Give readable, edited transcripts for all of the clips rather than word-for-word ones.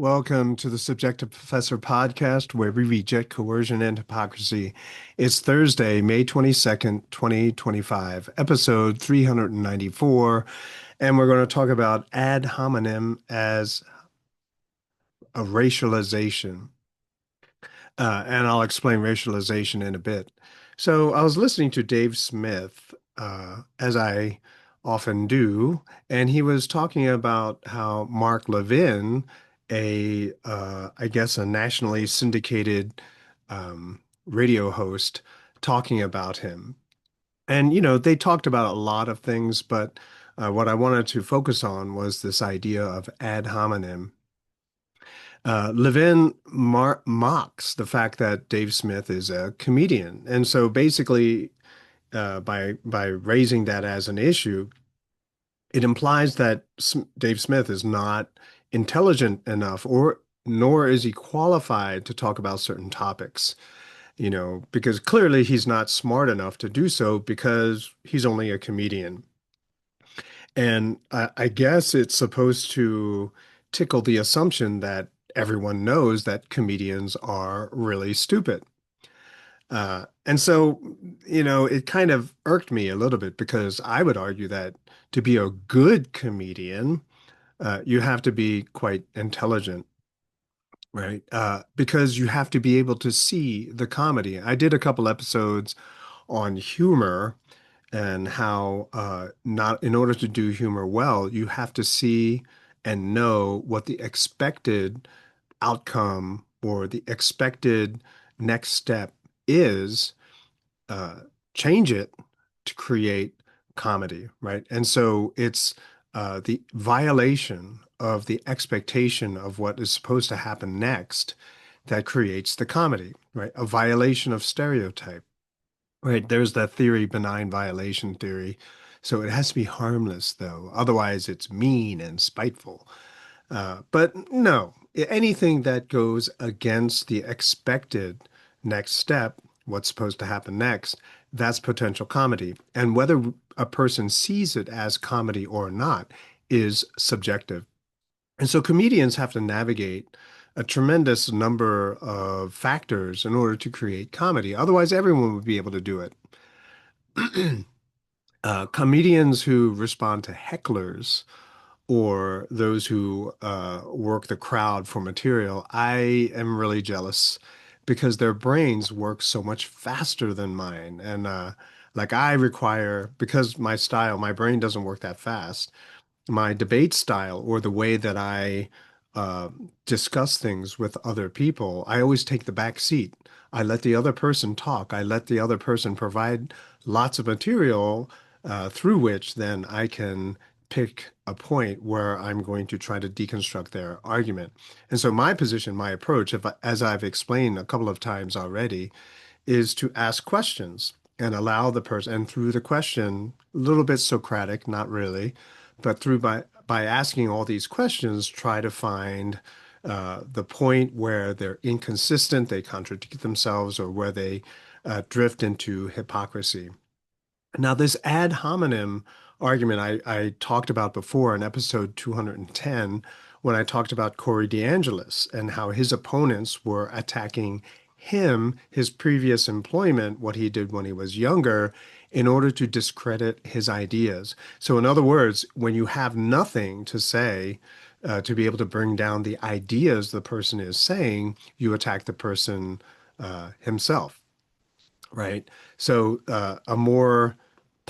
Welcome to the Subjective Professor podcast, where we reject coercion and hypocrisy. It's Thursday, May 22nd, 2025, episode 394, and we're going to talk about ad hominem as a racialization. And I'll explain racialization in a bit. So I was listening to Dave Smith, as I often do, and he was talking about how Mark Levin, I guess a nationally syndicated radio host, talking about him. And, they talked about a lot of things, but what I wanted to focus on was this idea of ad hominem. Levin mocks the fact that Dave Smith is a comedian, and so basically, by raising that as an issue, it implies that Dave Smith is not intelligent enough, or nor is he qualified to talk about certain topics. Because clearly he's not smart enough to do so because he's only a comedian. And I guess it's supposed to tickle the assumption that everyone knows that comedians are really stupid. And so, it kind of irked me a little bit because I would argue that to be a good comedian, you have to be quite intelligent, right? Because you have to be able to see the comedy. I did a couple episodes on humor and how not in order to do humor well, you have to see and know what the expected outcome or the expected next step is, uh, change it to create comedy, right? And so it's the violation of the expectation of what is supposed to happen next that creates the comedy, right? A violation of stereotype. Right, there's that theory, benign violation theory. So it has to be harmless, though. Otherwise, it's mean and spiteful. But no, anything that goes against the expected next step, what's supposed to happen next, that's potential comedy. And whether a person sees it as comedy or not is subjective. And so comedians have to navigate a tremendous number of factors in order to create comedy. Otherwise, everyone would be able to do it. Comedians who respond to hecklers or those who work the crowd for material, I am really jealous because their brains work so much faster than mine. And like I require, because my brain doesn't work that fast, my debate style or the way that I uh, discuss things with other people, I always take the back seat. I let the other person talk. I let the other person provide lots of material through which then I can pick a point where I'm going to try to deconstruct their argument. And so my position, my approach, as I've explained a couple of times already, is to ask questions and allow the person, and through the question, a little bit Socratic, not really, but through by asking all these questions, try to find the point where they're inconsistent, they contradict themselves, or where they drift into hypocrisy. Now, this ad hominem argument I talked about before in episode 210 when I talked about Corey DeAngelis and how his opponents were attacking him, his previous employment, what he did when he was younger, in order to discredit his ideas. So, in other words, when you have nothing to say, to be able to bring down the ideas the person is saying, you attack the person himself, right? So, a more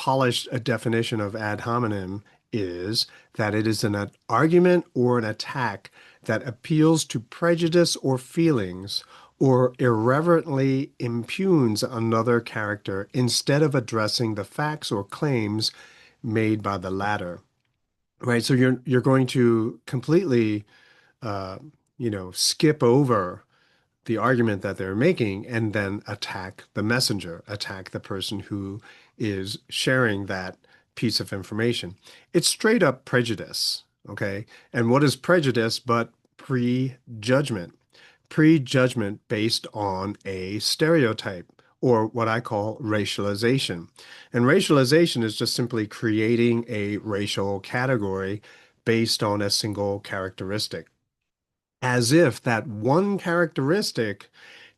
polished definition of ad hominem is that it is an argument or an attack that appeals to prejudice or feelings or irreverently impugns another character instead of addressing the facts or claims made by the latter. Right? So you're going to completely uh, skip over the argument that they're making and then attack the messenger, attack the person who is sharing that piece of information. It's straight up prejudice, okay? And what is prejudice but prejudgment? Prejudgment based on a stereotype or what I call racialization. And racialization is just simply creating a racial category based on a single characteristic. as if that one characteristic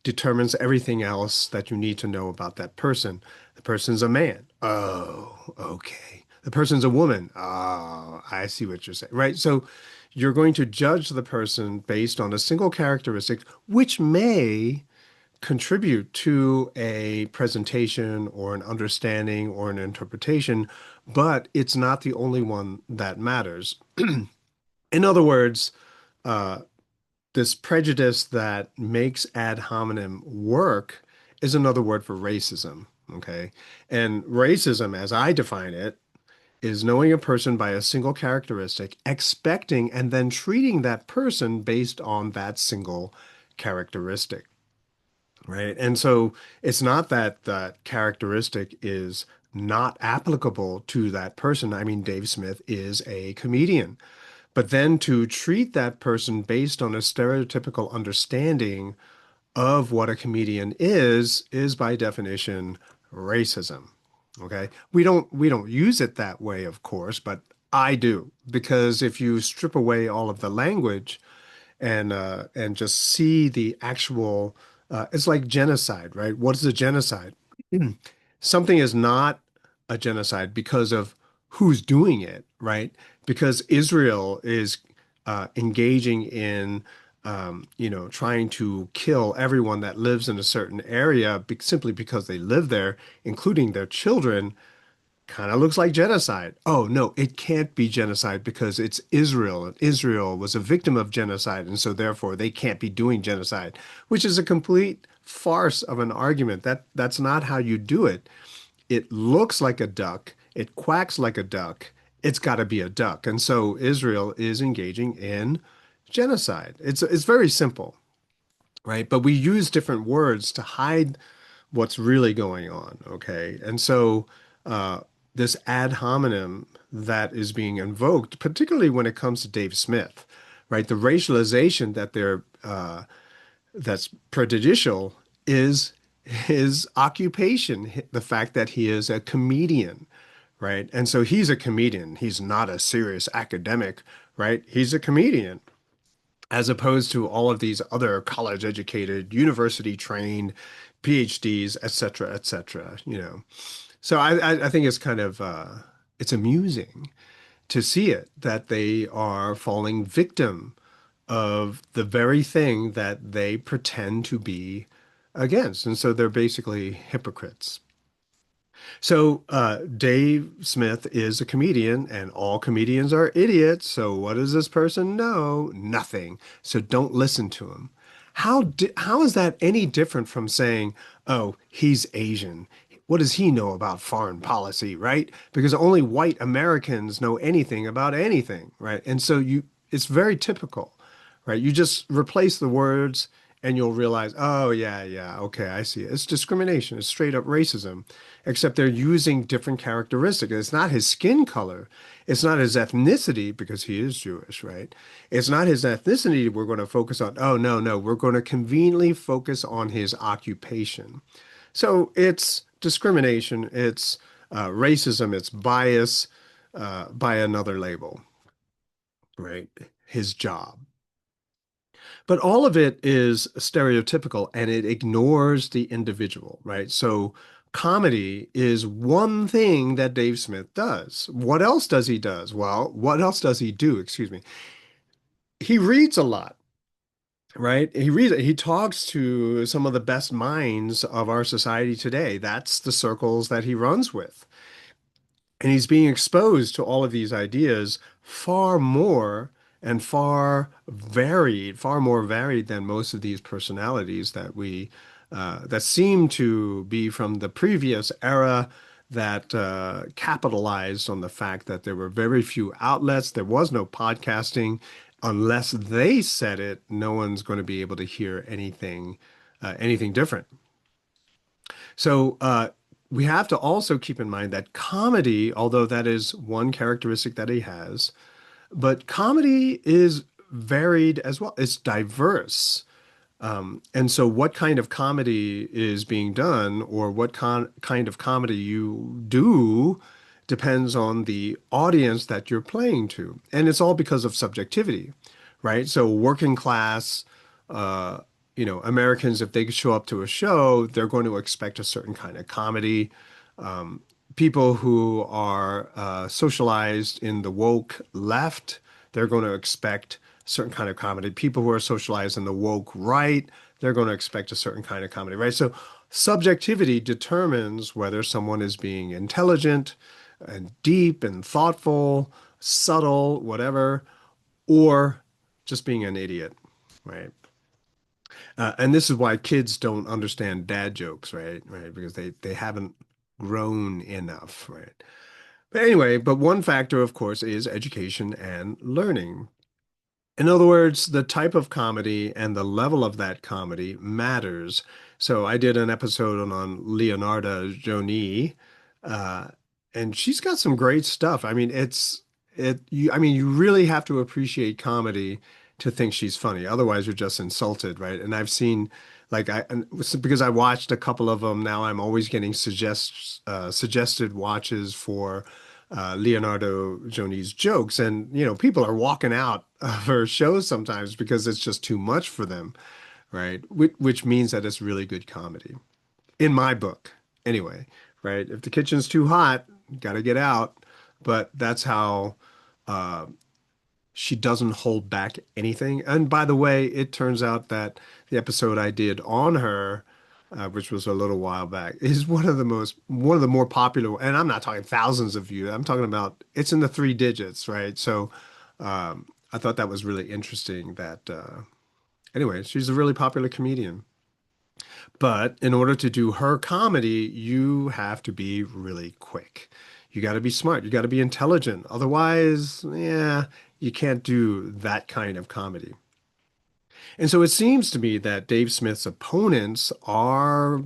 determines everything else that you need to know about that person. The person's a man. Oh, okay. The person's a woman. Oh, I see what you're saying. Right. So you're going to judge the person based on a single characteristic, which may contribute to a presentation or an understanding or an interpretation, but it's not the only one that matters. In other words, uh, this prejudice that makes ad hominem work is another word for racism. Okay. And racism, as I define it, is knowing a person by a single characteristic, expecting and then treating that person based on that single characteristic. Right. And so it's not that that characteristic is not applicable to that person. I mean, Dave Smith is a comedian. But then to treat that person based on a stereotypical understanding of what a comedian is by definition racism. Okay? We don't use it that way, of course, but I do because if you strip away all of the language and just see the actual it's like genocide, right? What is a genocide? Something is not a genocide because of who's doing it, right? Because Israel is engaging in, trying to kill everyone that lives in a certain area simply because they live there, including their children. Kind of looks like genocide. Oh, no, it can't be genocide because it's Israel, and Israel was a victim of genocide, and so therefore they can't be doing genocide, which is a complete farce of an argument. That's not how you do it. It looks like a duck, it quacks like a duck. It's got to be a duck. And so Israel is engaging in genocide. It's very simple, right? But we use different words to hide what's really going on, okay? And so uh, this ad hominem that is being invoked, particularly when it comes to Dave Smith, right? The racialization that's prejudicial is his occupation, the fact that he is a comedian, right? And so he's a comedian. He's not a serious academic, right? He's a comedian, as opposed to all of these other college educated, university trained PhDs, et cetera, et cetera, you know. So I think it's kind of it's amusing to see it that they are falling victim of the very thing that they pretend to be against. And so they're basically hypocrites. So Dave Smith is a comedian, and all comedians are idiots. So what does this person know? Nothing. So don't listen to him. How is that any different from saying, "Oh, he's Asian. What does he know about foreign policy?" Right? Because only white Americans know anything about anything, right? And so it's very typical, right? You just replace the words and you'll realize, oh, yeah, yeah, okay, I see it. It's discrimination. It's straight up racism, except they're using different characteristics. It's not his skin color. It's not his ethnicity, because he is Jewish, right? It's not his ethnicity we're going to focus on. Oh, no, no, we're going to conveniently focus on his occupation. So it's discrimination, it's racism, it's bias by another label, right? His job. But all of it is stereotypical and it ignores the individual, right? So comedy is one thing that Dave Smith does. What else does he does? Well, what else does he do? Excuse me. He reads a lot, right? He talks to some of the best minds of our society today. That's the circles that he runs with. And he's being exposed to all of these ideas far more and far more varied than most of these personalities that seem to be from the previous era that capitalized on the fact that there were very few outlets. There was no podcasting. Unless they said it, no one's going to be able to hear anything different. So we have to also keep in mind that comedy, although that is one characteristic that he has, but comedy is varied as well. It's diverse. And so what kind of comedy is being done or what kind of comedy you do depends on the audience that you're playing to. And it's all because of subjectivity, right? So working class, uh, Americans, if they show up to a show, they're going to expect a certain kind of comedy. People who are socialized in the woke left, they're going to expect a certain kind of comedy. People who are socialized in the woke right, they're going to expect a certain kind of comedy, right? So subjectivity determines whether someone is being intelligent and deep and thoughtful, subtle, whatever, or just being an idiot, right? And this is why kids don't understand dad jokes, right? Right, because they haven't grown enough, right? But anyway, but one factor, of course, is education and learning. In other words, the type of comedy and the level of that comedy matters. So I did an episode on Leonardo Joni, uh, and she's got some great stuff. I mean, I mean, you really have to appreciate comedy to think she's funny. Otherwise, you're just insulted, right? And I've seen, and because I watched a couple of them, now I'm always getting suggested watches for Leonardo Joni's jokes, and people are walking out of her shows sometimes because it's just too much for them, right? Which means that it's really good comedy, in my book, anyway, right? If the kitchen's too hot, got to get out. But that's how she doesn't hold back anything. And by the way, it turns out that the episode I did on her, which was a little while back, is one of the more popular. And I'm not talking thousands of views. I'm talking about it's in the three digits, right? So I thought that was really interesting. Anyway, she's a really popular comedian. But in order to do her comedy, you have to be really quick. You got to be smart. You got to be intelligent. Otherwise, yeah, you can't do that kind of comedy. And so it seems to me that Dave Smith's opponents are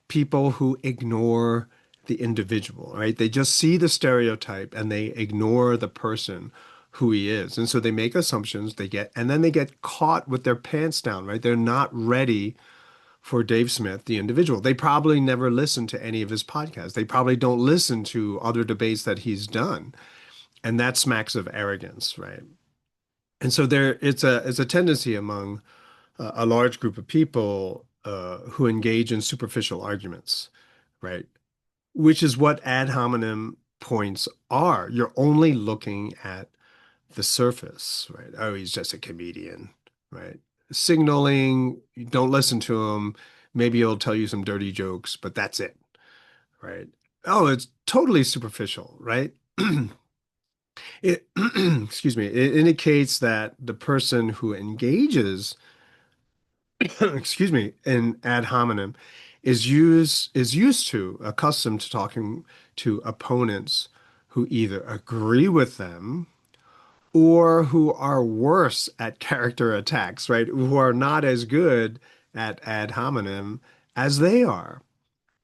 people who ignore the individual, right? They just see the stereotype and they ignore the person who he is. And so they make assumptions, and then they get caught with their pants down, right? They're not ready for Dave Smith, the individual. They probably never listen to any of his podcasts. They probably don't listen to other debates that he's done. And that smacks of arrogance, right? And so it's a tendency among a large group of people who engage in superficial arguments, right? Which is what ad hominem points are. You're only looking at the surface, right? Oh, he's just a comedian, right? Signaling, you don't listen to him. Maybe he'll tell you some dirty jokes, but that's it, right? Oh, it's totally superficial, right? It, excuse me, it indicates that the person who engages, excuse me, in ad hominem is used to, accustomed to talking to opponents who either agree with them or who are worse at character attacks, right? Who are not as good at ad hominem as they are,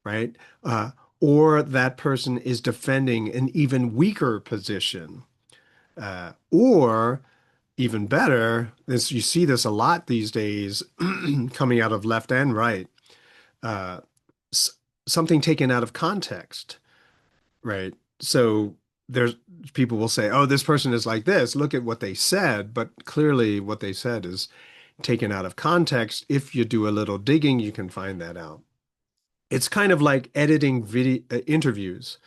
right? Or that person is defending an even weaker position. Or even better, this you see this a lot these days coming out of left and right. Uh, Something taken out of context, right? So there's people will say, "Oh, this person is like this. Look at what they said." But clearly, what they said is taken out of context. If you do a little digging, you can find that out. It's kind of like editing video interviews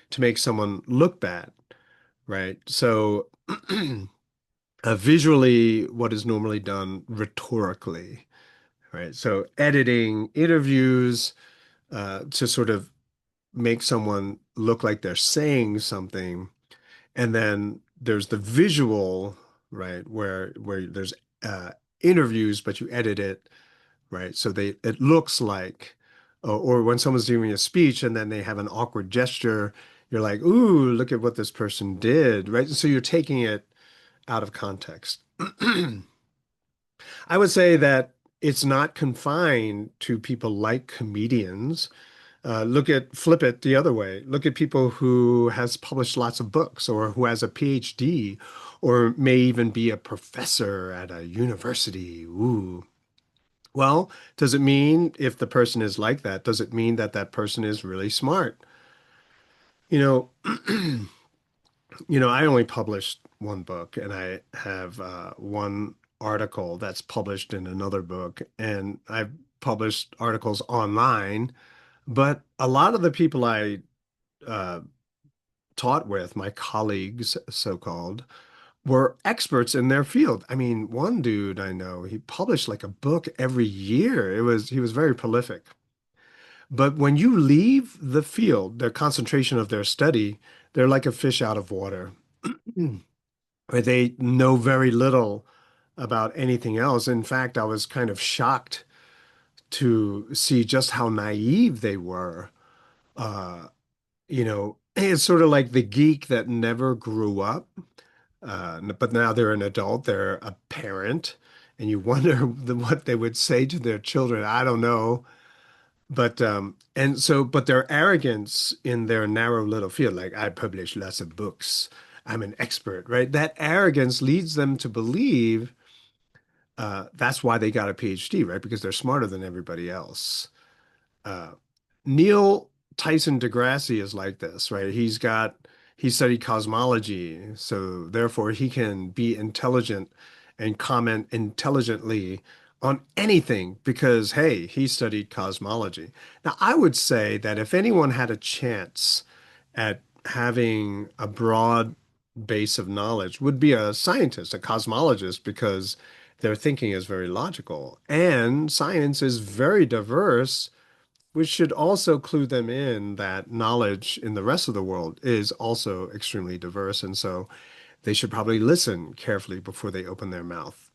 to make someone look bad, right? So visually, what is normally done rhetorically, right? So editing interviews to sort of make someone look like they're saying something. And then there's the visual, right, where there's interviews, but you edit it, right? So it looks like, or when someone's doing a speech and then they have an awkward gesture, you're like, ooh, look at what this person did, right? So you're taking it out of context. I would say that it's not confined to people like comedians. Flip it the other way. Look at people who has published lots of books or who has a PhD or may even be a professor at a university. Ooh. Well, does it mean if the person is like that, does it mean that that person is really smart? You know, I only published one book, and I have one article that's published in another book, and I've published articles online. But a lot of the people I uh, taught with, my colleagues, so-called, were experts in their field. I mean, one dude I know, he published like a book every year. He was very prolific. But when you leave the field, their concentration of their study, they're like a fish out of water. Where they know very little about anything else. In fact, I was kind of shocked to see just how naive they were. Uh, it's sort of like the geek that never grew up, but now they're an adult, they're a parent, and you wonder what they would say to their children. I don't know. But their arrogance in their narrow little field, like I publish lots of books, I'm an expert, right? That arrogance leads them to believe that's why they got a PhD, right? Because they're smarter than everybody else. Uh, Neil Tyson deGrasse is like this, right? He studied cosmology, so therefore he can be intelligent and comment intelligently on anything because, hey, he studied cosmology. Now, I would say that if anyone had a chance at having a broad base of knowledge, would be a scientist, a cosmologist, because their thinking is very logical and science is very diverse, which should also clue them in that knowledge in the rest of the world is also extremely diverse. And so they should probably listen carefully before they open their mouth.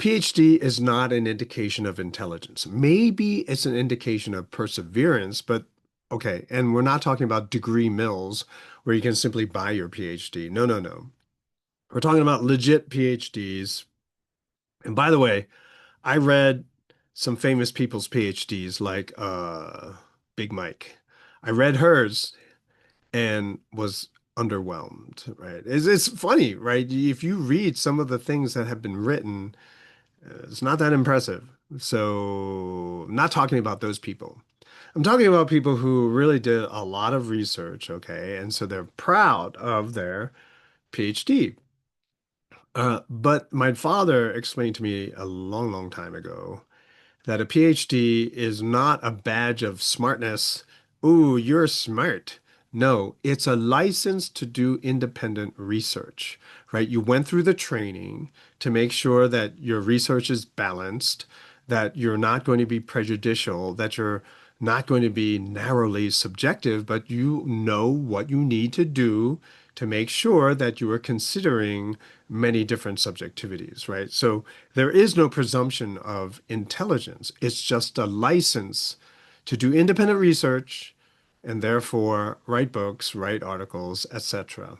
PhD is not an indication of intelligence. Maybe it's an indication of perseverance, but okay. And we're not talking about degree mills where you can simply buy your PhD. No, no, no. We're talking about legit PhDs. And by the way, I read some famous people's PhDs like Big Mike. I read hers and was underwhelmed, right? It's funny, right? If you read some of the things that have been written, it's not that impressive. So, I'm not talking about those people. I'm talking about people who really did a lot of research, okay? And so they're proud of their PhD. But my father explained to me a long, long time ago that a PhD is not a badge of smartness. Ooh, you're smart. No, it's a license to do independent research, right? You went through the training to make sure that your research is balanced, that you're not going to be prejudicial, that you're not going to be narrowly subjective, but you know what you need to do to make sure that you are considering many different subjectivities, right? So there is no presumption of intelligence. It's just a license to do independent research and therefore write books, write articles, etc.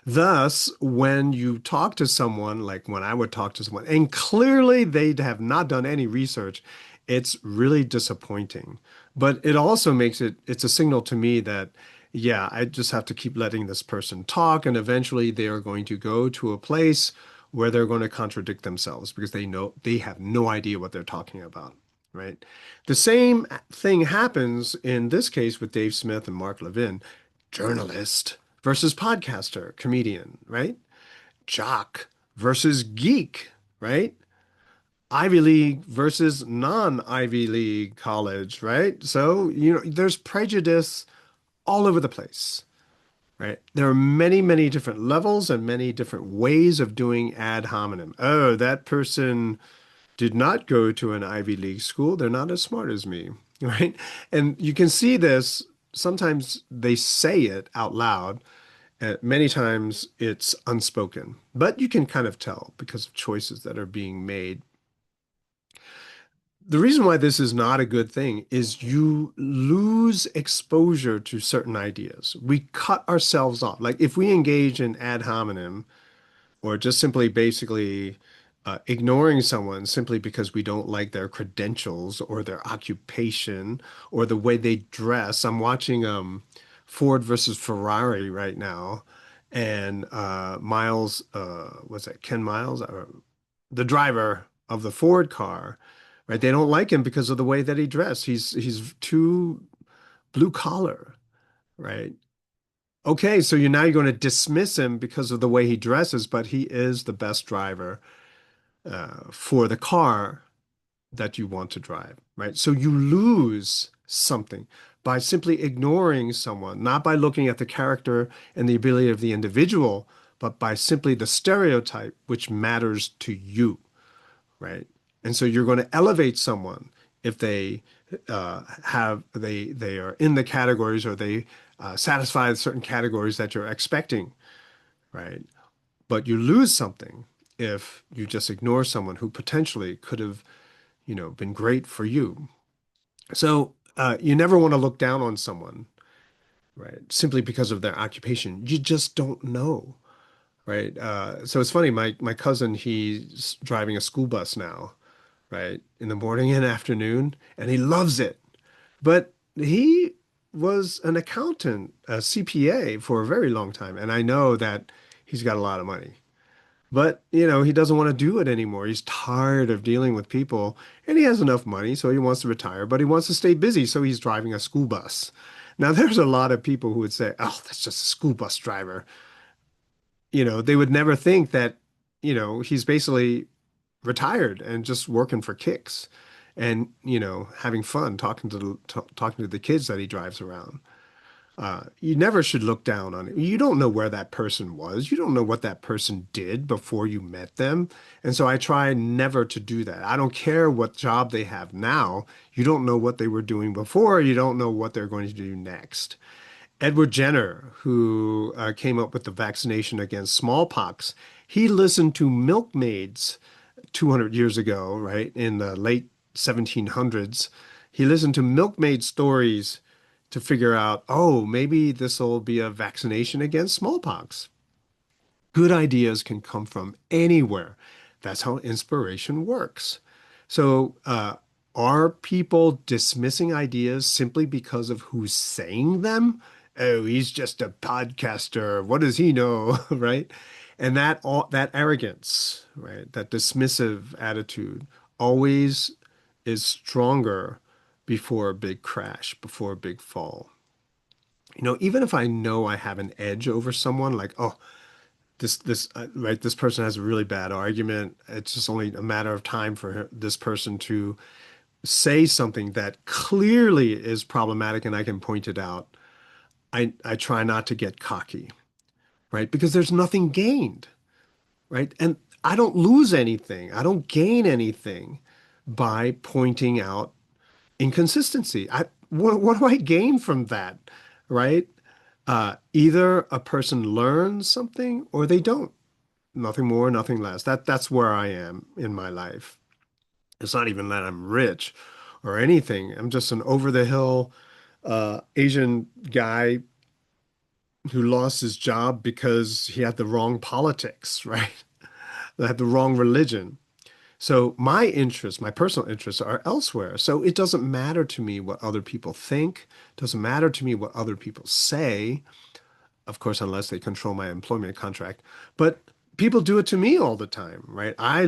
Thus, when you talk to someone, like when I would talk to someone, and clearly they have not done any research, it's really disappointing. But it also it's a signal to me that, yeah, I just have to keep letting this person talk, and eventually they are going to go to a place where they're going to contradict themselves because they have no idea what they're talking about, right? The same thing happens in this case with Dave Smith and Mark Levin, journalist versus podcaster, comedian, right? Jock versus geek, right? Ivy League versus non-Ivy League college, right? So, there's prejudice all over the place, right? There are many, many different levels and many different ways of doing ad hominem. Oh, that person did not go to an Ivy League school. They're not as smart as me, right? And you can see this. Sometimes they say it out loud, many times it's unspoken, but you can kind of tell because of choices that are being made. The reason why this is not a good thing is you lose exposure to certain ideas. We cut ourselves off. Like if we engage in ad hominem, or just simply basically ignoring someone simply because we don't like their credentials or their occupation or the way they dress. I'm watching Ford versus Ferrari right now, and Miles, what's that, Ken Miles, the driver of the Ford car, right? They don't like him because of the way that he dressed. He's too blue collar, right? Okay, so you're going to dismiss him because of the way he dresses, but he is the best driver for the car that you want to drive, right? So you lose something by simply ignoring someone, not by looking at the character and the ability of the individual, but by simply the stereotype, which matters to you, right? And so you're going to elevate someone if they they are in the categories or they satisfy certain categories that you're expecting, right? But you lose something if you just ignore someone who potentially could have, been great for you. So you never want to look down on someone, right? Simply because of their occupation. You just don't know, right? So it's funny. My cousin, he's driving a school bus now, right, in the morning and afternoon, and he loves it. But he was an accountant, a CPA for a very long time, and I know that he's got a lot of money. But, he doesn't want to do it anymore. He's tired of dealing with people, and he has enough money, so he wants to retire, but he wants to stay busy, so he's driving a school bus. Now, there's a lot of people who would say, "Oh, that's just a school bus driver." They would never think that, he's basically retired and just working for kicks and, having fun talking to the kids that he drives around. You never should look down on it. You don't know where that person was. You don't know what that person did before you met them. And so I try never to do that. I don't care what job they have now. You don't know what they were doing before. You don't know what they're going to do next. Edward Jenner, who came up with the vaccination against smallpox, he listened to milkmaids 200 years ago, right, in the late 1700s. He listened to milkmaid stories to figure out, oh, maybe this will be a vaccination against smallpox. Good ideas can come from anywhere. That's how inspiration works. So, are people dismissing ideas simply because of who's saying them? Oh, he's just a podcaster. What does he know? Right? And that arrogance, right? That dismissive attitude always is stronger before a big crash, before a big fall. Even if I know I have an edge over someone, like, oh, right, this person has a really bad argument. It's just only a matter of time for this person to say something that clearly is problematic and I can point it out. I try not to get cocky, right? Because there's nothing gained, right? And I don't lose anything. I don't gain anything by pointing out inconsistency. What do I gain from that, right? Either a person learns something or they don't. Nothing more, nothing less. That's where I am in my life. It's not even that I'm rich or anything. I'm just an over the hill Asian guy who lost his job because he had the wrong politics, right? Had the wrong religion. So my interests, my personal interests are elsewhere. So it doesn't matter to me what other people think. It doesn't matter to me what other people say. Of course, unless they control my employment contract. But people do it to me all the time, right? I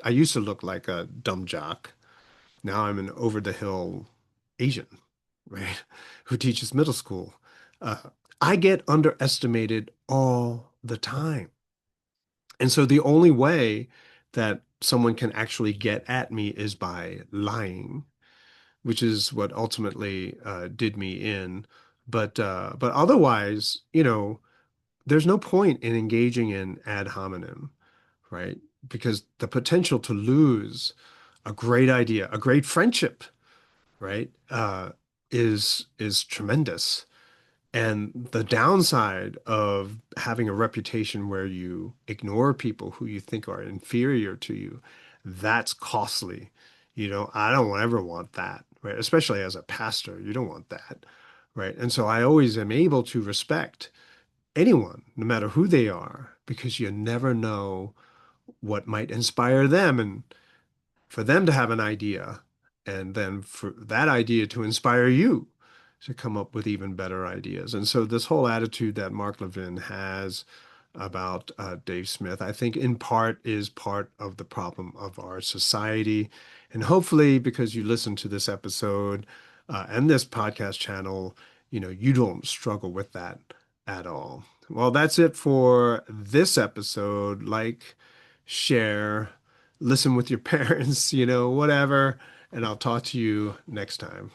used to look like a dumb jock. Now I'm an over the hill Asian, right? Who teaches middle school. Uh, I get underestimated all the time. And so the only way that someone can actually get at me is by lying, which is what ultimately did me in. But otherwise, there's no point in engaging in ad hominem, right? Because the potential to lose a great idea, a great friendship, right, is tremendous. And the downside of having a reputation where you ignore people who you think are inferior to you, that's costly. I don't ever want that, right? Especially as a pastor, you don't want that, right? And so I always am able to respect anyone, no matter who they are, because you never know what might inspire them and for them to have an idea and then for that idea to inspire you to come up with even better ideas. And so this whole attitude that Mark Levin has about Dave Smith, I think in part is part of the problem of our society. And hopefully, because you listen to this episode and this podcast channel, you don't struggle with that at all. Well, that's it for this episode. Like, share, listen with your parents, whatever, and I'll talk to you next time.